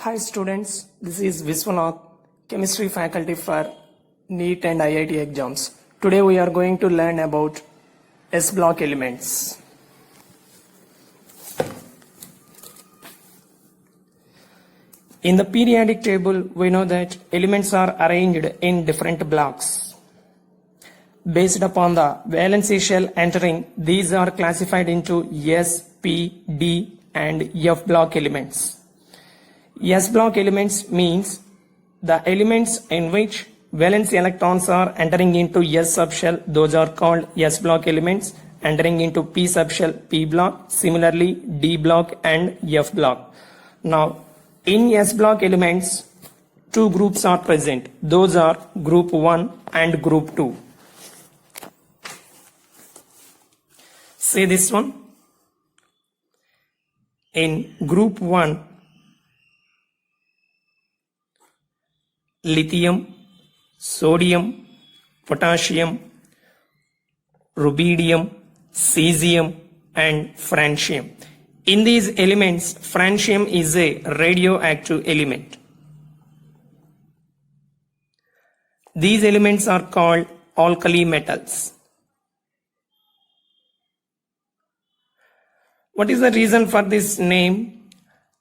Hi students, this is Viswanath, chemistry faculty for NEET and IIT exams. Today we are going to learn about S block elements. In the periodic table, we know that elements are arranged in different blocks. Based upon the valency shell entering, these are classified into S, P, D and F block elements. S block elements means the elements in which valence electrons are entering into S subshell, those are called S block elements, entering into P subshell, P block, similarly D block and F block. Now, in S block elements, two groups are present. Those are group 1 and group 2. See this one. In group 1, lithium, sodium, potassium, rubidium, cesium and francium. In these elements, francium is a radioactive element. These elements are called alkali metals. What is the reason for this name?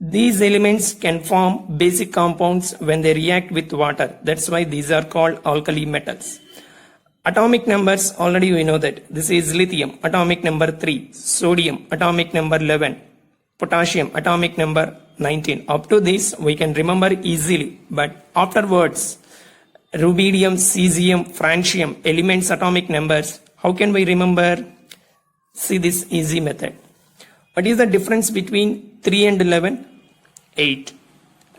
These elements can form basic compounds when they react with water. That's why these are called alkali metals. Atomic numbers, already we know that. This is lithium, atomic number 3. Sodium, atomic number 11. Potassium, atomic number 19. Up to this, we can remember easily. But afterwards, rubidium, cesium, francium, elements, atomic numbers, how can we remember? See this easy method. What is the difference between 3 and 11? 8.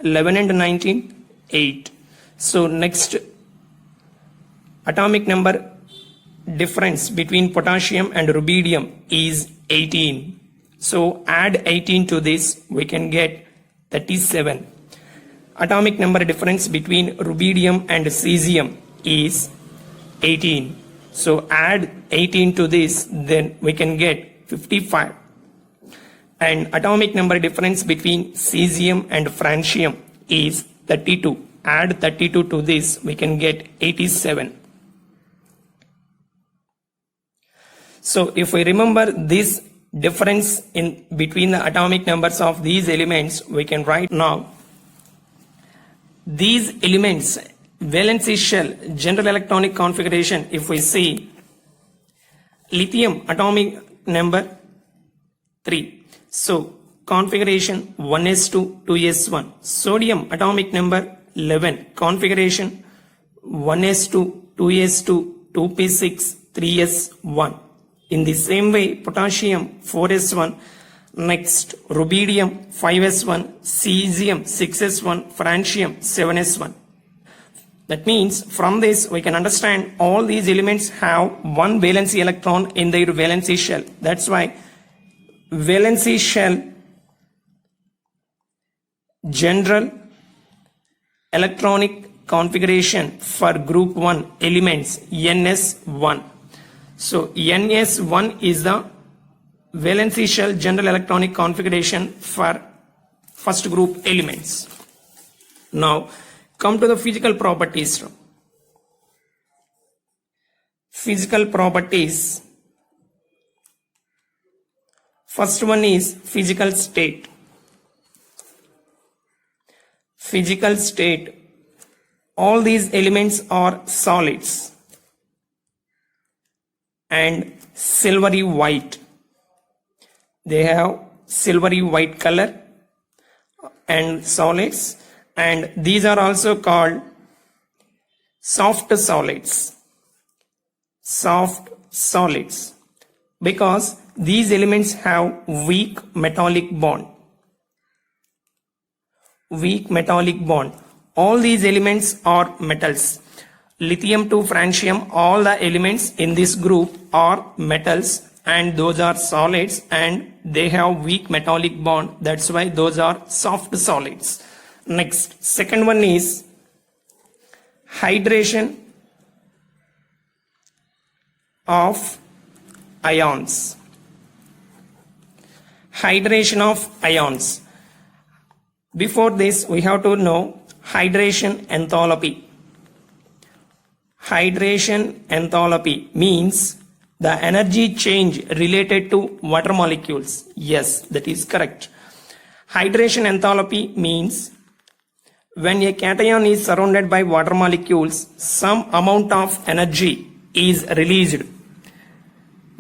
11 and 19? 8. So next atomic number difference between potassium and rubidium is 18. So add 18 to this, we can get 37. Atomic number difference between rubidium and cesium is 18. So add 18 to this, then we can get 55. And atomic number difference between cesium and francium is 32. Add 32 to this, we can get 87. So if we remember this difference in between the atomic numbers of these elements, we can write now. These elements, valency shell, general electronic configuration, if we see, lithium atomic number 3. So configuration 1s2, 2s1. Sodium atomic number 11. Configuration 1s2, 2s2, 2p6, 3s1. In the same way, potassium 4s1. Next, rubidium 5s1, cesium 6s1, francium 7s1. That means from this we can understand all these elements have one valency electron in their valency shell. That's why valency shell general electronic configuration for group 1 elements NS1. So NS1 is the valency shell general electronic configuration for first group elements. Now come to the physical properties. Physical properties. First one is physical state. Physical state. All these elements are solids and silvery white. They have silvery white color and solids, and these are also called soft solids. Soft solids. Because these elements have weak metallic bond. Weak metallic bond. All these elements are metals. Lithium to francium, all the elements in this group are metals and those are solids and they have weak metallic bond. That's why those are soft solids. Next, second one is hydration of ions. Hydration of ions. Before this, we have to know hydration enthalpy. Hydration enthalpy means the energy change related to water molecules. Yes, that is correct. Hydration enthalpy means when a cation is surrounded by water molecules, some amount of energy is released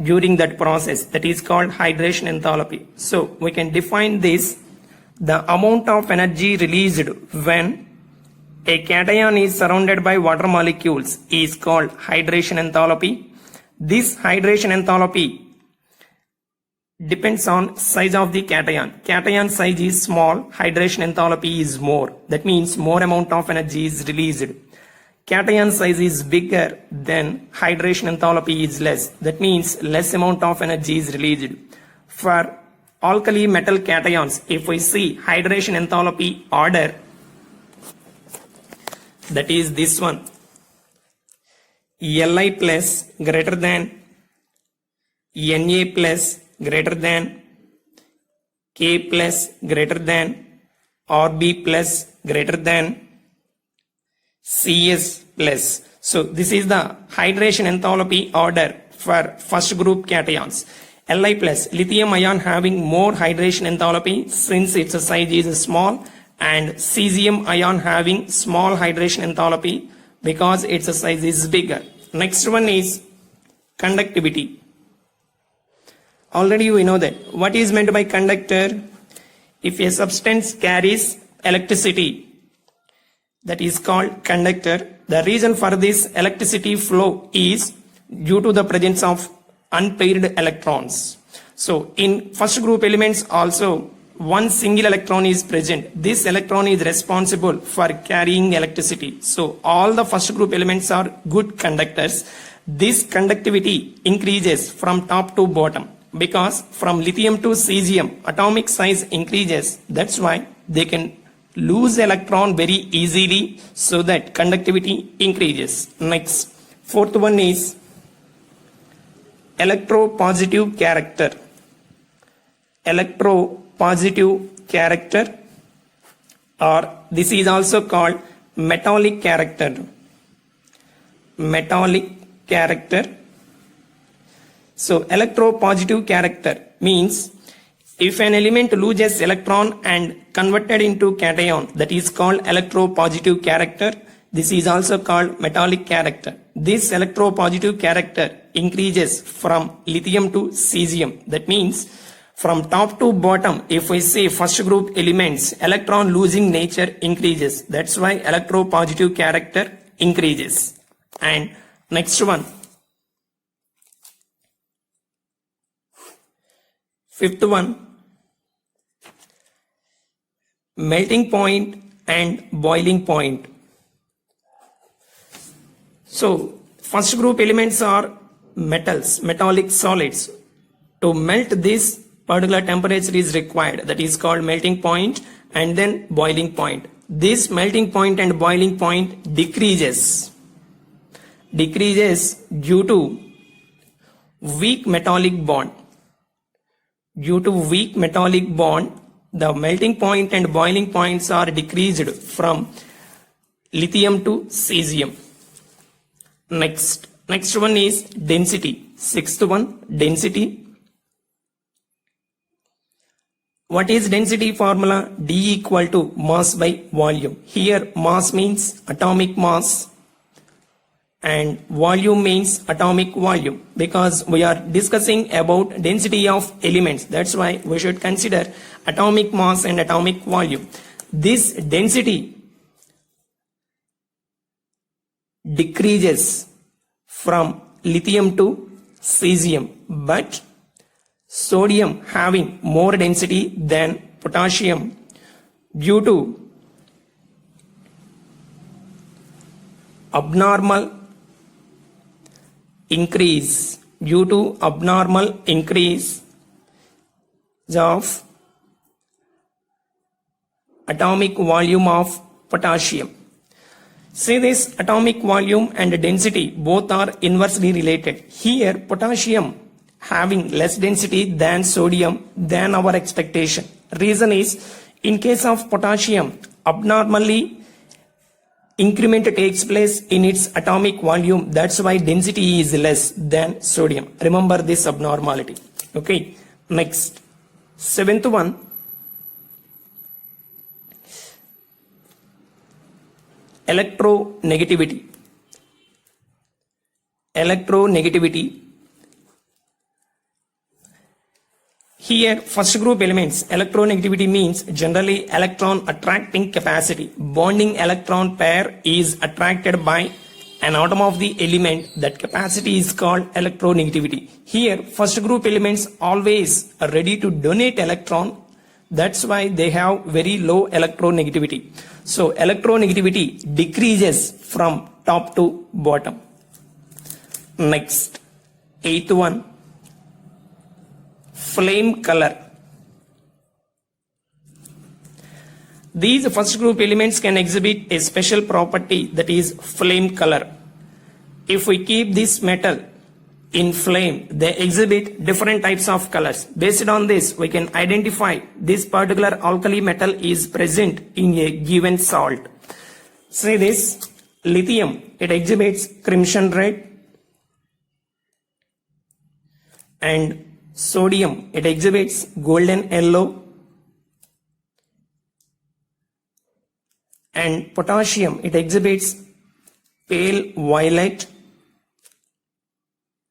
during that process. That is called hydration enthalpy. So we can define this. The amount of energy released when a cation is surrounded by water molecules is called hydration enthalpy. This hydration enthalpy depends on size of the cation. Cation size is small, hydration enthalpy is more. That means more amount of energy is released. Cation size is bigger, then hydration enthalpy is less. That means less amount of energy is released. For alkali metal cations, if we see hydration enthalpy order, that is this one. Li plus greater than Na plus greater than K plus greater than Rb plus greater than Cs plus. So this is the hydration enthalpy order for first group cations. Li plus, lithium ion having more hydration enthalpy since its size is small, and cesium ion having small hydration enthalpy because its size is bigger. Next one is conductivity. Already we know that. What is meant by conductor? If a substance carries electricity, that is called conductor. The reason for this electricity flow is due to the presence of unpaired electrons. So in first group elements also one single electron is present. This electron is responsible for carrying electricity. So all the first group elements are good conductors. This conductivity increases from top to bottom because from lithium to cesium atomic size increases. That's why they can lose electron very easily, so that conductivity increases. Next, fourth one is electropositive character. Electropositive character, or this is also called metallic character. Metallic character. So electropositive character means if an element loses electron and converted into cation, that is called electropositive character. This is also called metallic character. This electropositive character increases from lithium to cesium. That means from top to bottom, if we say first group elements, electron losing nature increases. That's why electropositive character increases. And next one, fifth one, melting point and boiling point. So first group elements are metals, metallic solids. To melt this, particular temperature is required. That is called melting point and then boiling point. This melting point and boiling point decreases due to weak metallic bond. Due to weak metallic bond, the melting point and boiling points are decreased from lithium to cesium. Next one is density. Sixth one, density. What is density formula? D equal to mass by volume. Here mass means atomic mass and volume means atomic volume, because we are discussing about density of elements. That's why we should consider atomic mass and atomic volume. This density decreases from lithium to cesium, but sodium having more density than potassium due to abnormal increase of atomic volume of potassium. See, this atomic volume and density both are inversely related. Here potassium having less density than sodium than our expectation. Reason is In case of potassium, abnormally increment takes place in its atomic volume. That's why density is less than sodium. Remember this abnormality. Okay. Next, seventh one, electronegativity. Electronegativity. Here, first group elements, electronegativity means generally electron attracting capacity. Bonding electron pair is attracted by an atom of the element. That capacity is called electronegativity. Here, first group elements always are ready to donate electron. That's why they have very low electronegativity. So, electronegativity decreases from top to bottom. Next, eighth one, flame color. These first group elements can exhibit a special property, that is flame color. If we keep this metal in flame, they exhibit different types of colors. Based on this, we can identify this particular alkali metal is present in a given salt. Say this, lithium, it exhibits crimson red, and sodium, it exhibits golden yellow, and potassium, it exhibits pale violet,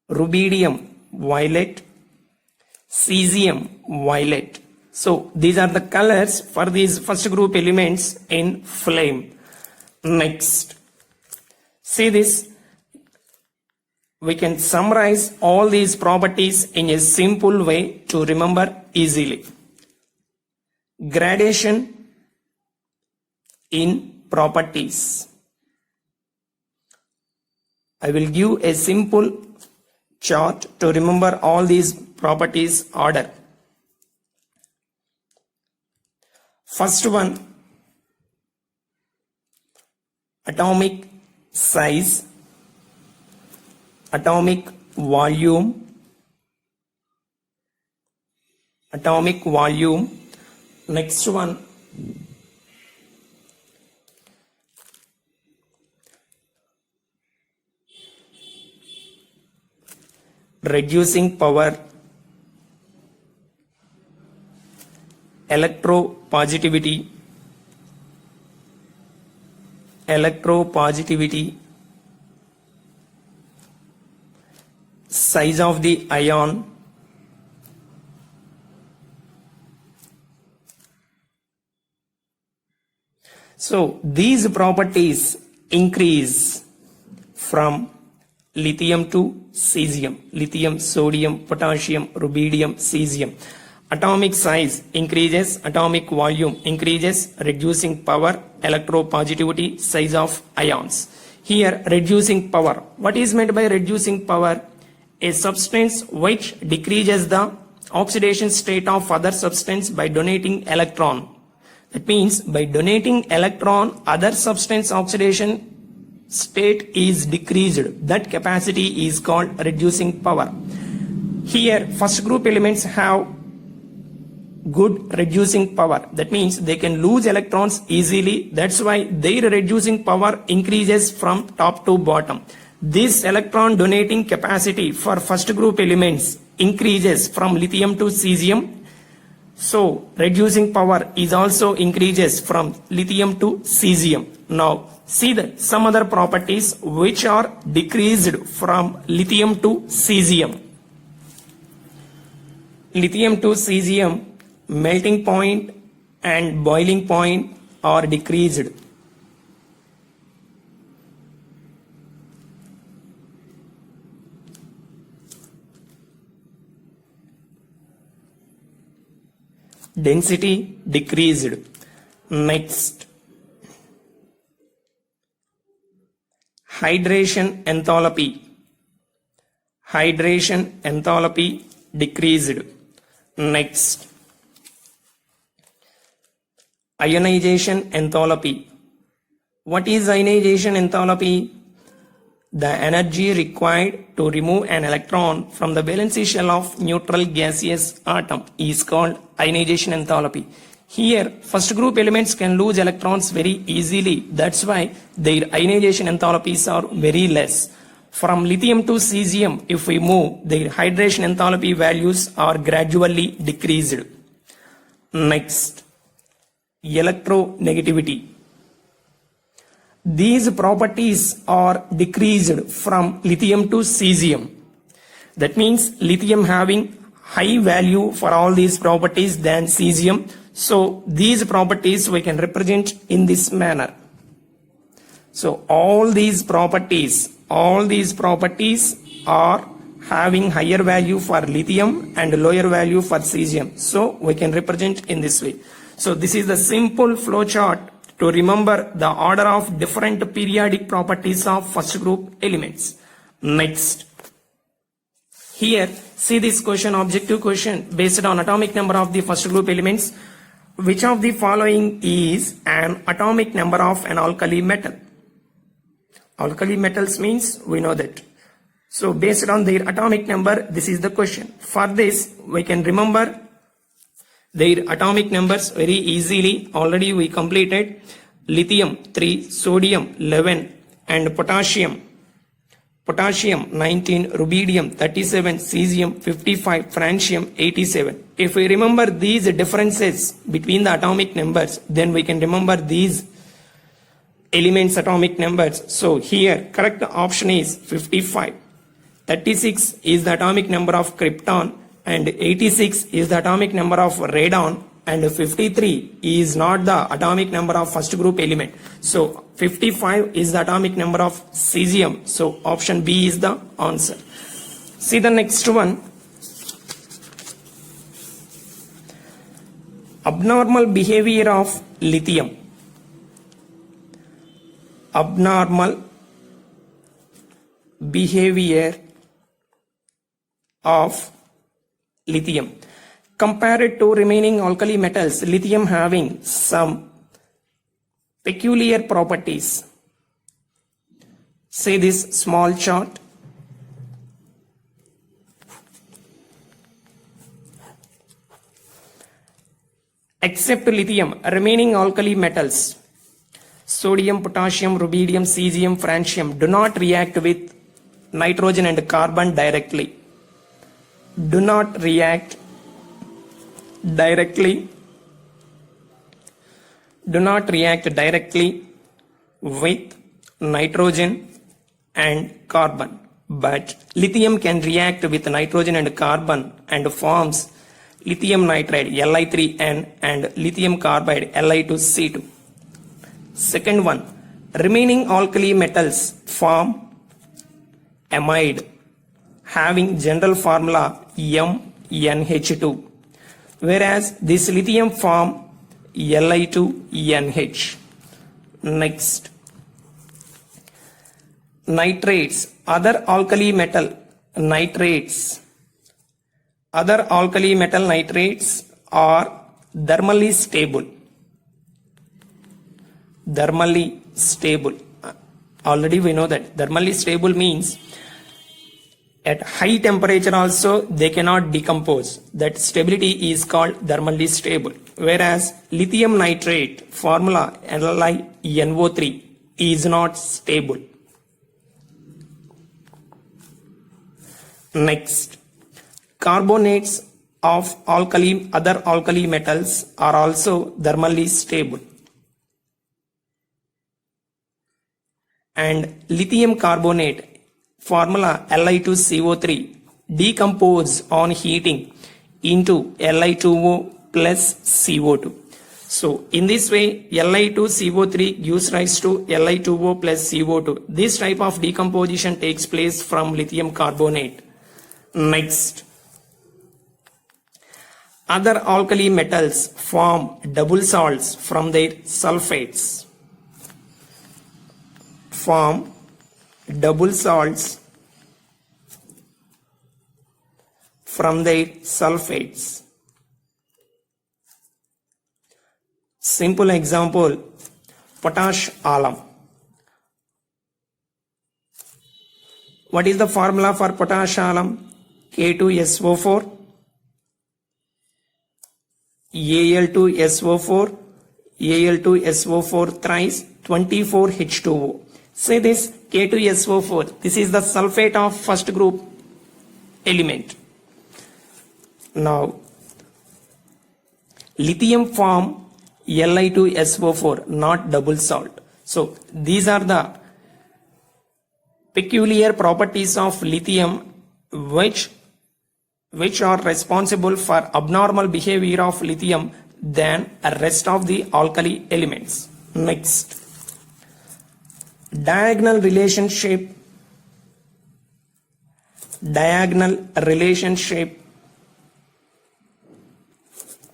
rubidium violet, cesium violet. So these are the colors for these first group elements in flame. Next, see this. We can summarize all these properties in a simple way to remember easily. Gradation in properties. I will give a simple chart to remember all these properties order. First one, atomic size, atomic volume, atomic volume. Next one, reducing power, electropositivity, size of the ion, so these properties increase from lithium to cesium, lithium, sodium, potassium, rubidium, cesium. Atomic size increases, atomic volume increases, reducing power, electropositivity, size of ions. Here, reducing power. What is meant by reducing power? A substance which decreases the oxidation state of other substance by donating electron. That means by donating electron, other substance oxidation state is decreased. That capacity is called reducing power. Here, first group elements have good reducing power. That means they can lose electrons easily. That's why their reducing power increases from top to bottom. This electron donating capacity for first group elements increases from lithium to cesium. So reducing power is also increases from lithium to cesium. Now see that some other properties which are decreased from lithium to cesium. Lithium to cesium, melting point and boiling point are decreased. Density decreased. Next, hydration enthalpy. Hydration enthalpy decreased. Next, ionization enthalpy. What is ionization enthalpy? The energy required to remove an electron from the valence shell of neutral gaseous atom is called ionization enthalpy. Here, first group elements can lose electrons very easily. That's why their ionization enthalpies are very less. From lithium to cesium, if we move, their hydration enthalpy values are gradually decreased. Next, electronegativity. These properties are decreased from lithium to cesium. That means lithium having high value for all these properties than cesium. So these properties we can represent in this manner. So all these properties are having higher value for lithium and lower value for cesium. So we can represent in this way. So this is the simple flow chart to remember the order of different periodic properties of first group elements. Next. Here, see this question, objective question based on atomic number of the first group elements. Which of the following is an atomic number of an alkali metal? Alkali metals means we know that. So based on their atomic number, this is the question. For this, we can remember their atomic numbers very easily. Already we completed lithium 3, sodium 11 and potassium 19, rubidium 37, cesium 55, francium 87. If we remember these differences between the atomic numbers, then we can remember these elements atomic numbers. So here correct option is 55. 36 is the atomic number of krypton and 86 is the atomic number of radon and 53 is not the atomic number of first group element. So 55 is the atomic number of cesium. So option B is the answer. See the next one. Abnormal behavior of lithium. Abnormal behavior of lithium. Compared to remaining alkali metals, lithium having some peculiar properties. See this small chart. Except lithium, remaining alkali metals, sodium, potassium, rubidium, cesium, francium do not react with nitrogen and carbon directly. Do not react directly with nitrogen and carbon, but lithium can react with nitrogen and carbon and forms lithium nitride Li3N and lithium carbide Li2C2. Second one, remaining alkali metals form amide having general formula MnH2, whereas this lithium form Li2NH. Next, nitrates, other alkali metal nitrates are thermally stable. Already we know that thermally stable means at high temperature also they cannot decompose. That stability is called thermally stable. Whereas lithium nitrate formula LiNO3 is not stable. Next, carbonates of other alkali metals are also thermally stable. And lithium carbonate formula Li2CO3 decompose on heating into Li2O plus CO2. So in this way Li2CO3 gives rise to Li2O plus CO2. This type of decomposition takes place from lithium carbonate. Next, other alkali metals form double salts from their sulfates. Simple example, potash alum. What is the formula for potash alum? K2SO4 Al2SO4, Al2SO4 thrice, 24H2O. Say this K2SO4, this is the sulfate of first group element. Now lithium form Li2SO4, not double salt. So these are the peculiar properties of lithium which are responsible for abnormal behavior of lithium than the rest of the alkali elements. Next, diagonal relationship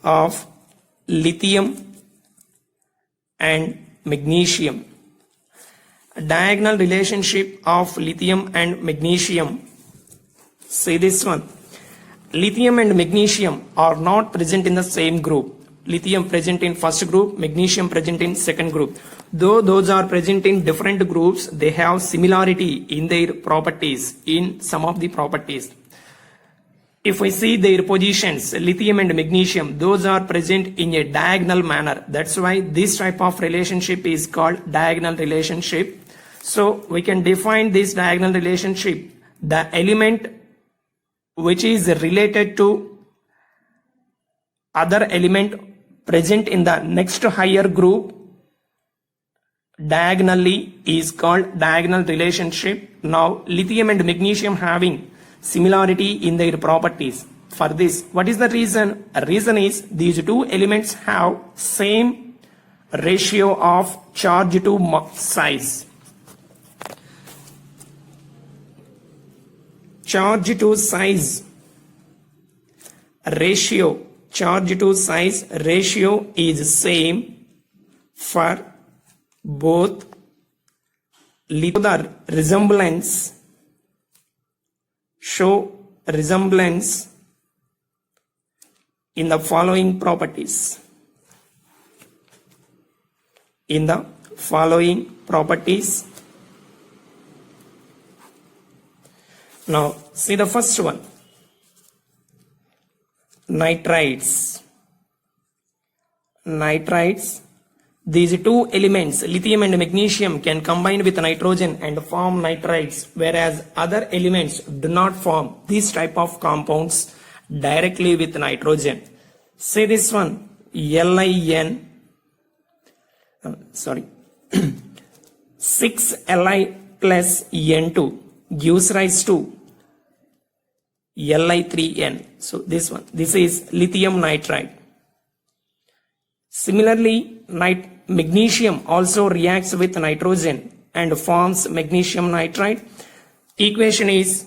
of lithium and magnesium. Diagonal relationship of lithium and magnesium. See this one. Lithium and magnesium are not present in the same group. Lithium present in first group, magnesium present in second group. Though those are present in different groups, they have similarity in their properties, in some of the properties. If we see their positions, lithium and magnesium, those are present in a diagonal manner. That's why this type of relationship is called diagonal relationship. So we can define this diagonal relationship. The element which is related to other element present in the next higher group diagonally is called diagonal relationship. Now lithium and magnesium having similarity in their properties. For this, what is the reason? A reason is these two elements have same ratio of charge to size. Charge to size ratio is same for both lithium. Show resemblance in the following properties. Now see the first one. Nitrides. These two elements, lithium and magnesium, can combine with nitrogen and form nitrides, whereas other elements do not form these type of compounds directly with nitrogen. Say this one, 6Li plus N2 gives rise to Li3N. So this is lithium nitride. Similarly, magnesium also reacts with nitrogen and forms magnesium nitride. Equation is